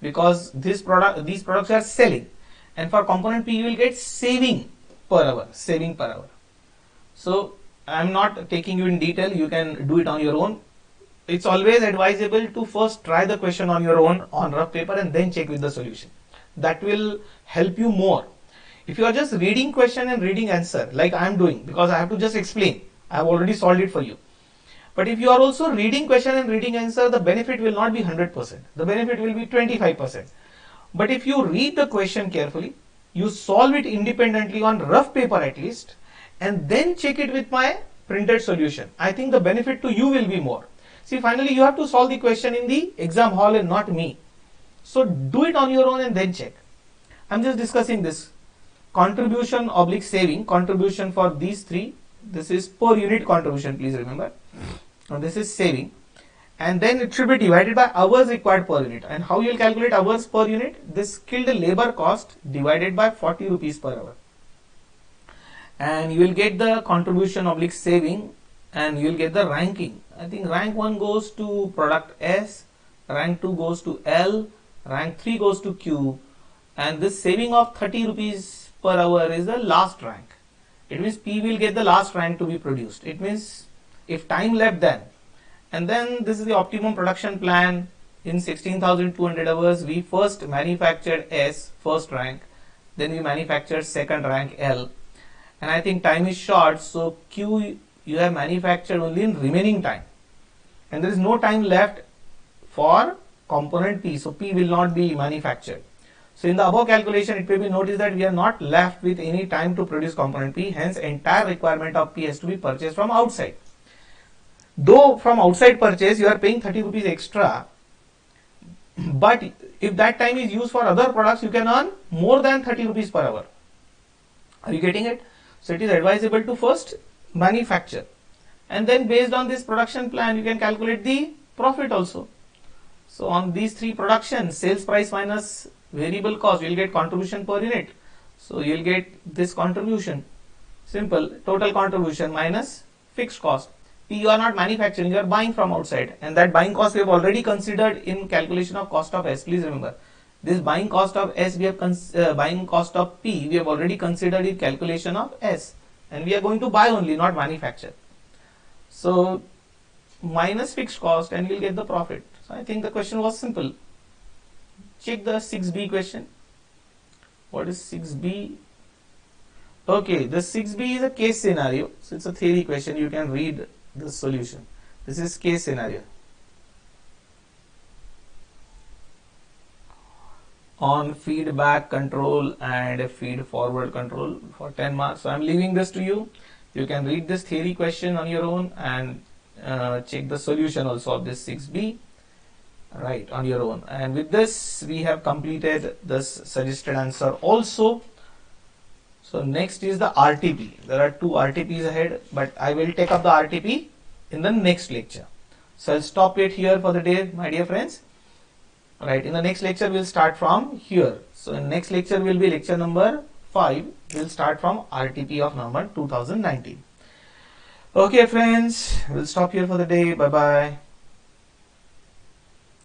S1: because these products are selling. And for component P, you will get saving per hour, saving per hour. So I am not taking you in detail, you can do it on your own. It's always advisable to first try the question on your own on rough paper and then check with the solution. That will help you more. If you are just reading question and reading answer like I am doing, because I have to just explain, I have already solved it for you. But if you are also reading question and reading answer, the benefit will not be 100%. The benefit will be 25%. But if you read the question carefully, you solve it independently on rough paper at least, and then check it with my printed solution, I think the benefit to you will be more. See, finally you have to solve the question in the exam hall and not me. So do it on your own and then check. I'm just discussing this. Contribution oblique saving, contribution for these three. This is per unit contribution, please remember. Now this is saving. And then it should be divided by hours required per unit. And how you will calculate hours per unit? This skilled labor cost divided by 40 rupees per hour. And you will get the contribution oblique saving, and you will get the ranking. I think rank 1 goes to product S, rank 2 goes to L, rank 3 goes to Q, and this saving of 30 rupees per hour is the last rank. It means P will get the last rank to be produced. It means if time left then. And then this is the optimum production plan. In 16,200 hours, we first manufactured S, first rank, then we manufactured second rank L. And I think time is short, so Q you have manufactured only in remaining time. And there is no time left for component P, so P will not be manufactured. So in the above calculation, it may be noticed that we are not left with any time to produce component P, hence entire requirement of P has to be purchased from outside. Though from outside purchase you are paying 30 rupees extra, but if that time is used for other products, you can earn more than 30 rupees per hour. Are you getting it? So it is advisable to first manufacture, and then based on this production plan you can calculate the profit also. So on these three productions, sales price minus variable cost, you will get contribution per unit. So you will get this contribution, simple, total contribution minus fixed cost. P you are not manufacturing, you are buying from outside, and that buying cost we have already considered in calculation of cost of S. Please remember, this buying cost of S we have buying cost of P we have already considered in calculation of S, and we are going to buy only, not manufacture. So minus fixed cost, and we will get the profit. So I think the question was simple. Check the 6B question. What is 6B? Okay, the 6B is a case scenario. So it's a theory question. You can read the solution. This is case scenario. On feedback control and feed forward control for 10 marks. So I'm leaving this to you. You can read this theory question on your own and check the solution also of this 6B. Right, on your own. And with this we have completed this suggested answer also. So next is the RTP. There are two RTPs ahead, but I will take up the RTP in the next lecture. So I'll stop it here for the day, my dear friends. Right, in the next lecture we'll start from here. So in next lecture will be lecture number 5. We'll start from RTP of November 2019. Okay friends, we'll stop here for the day. Bye bye.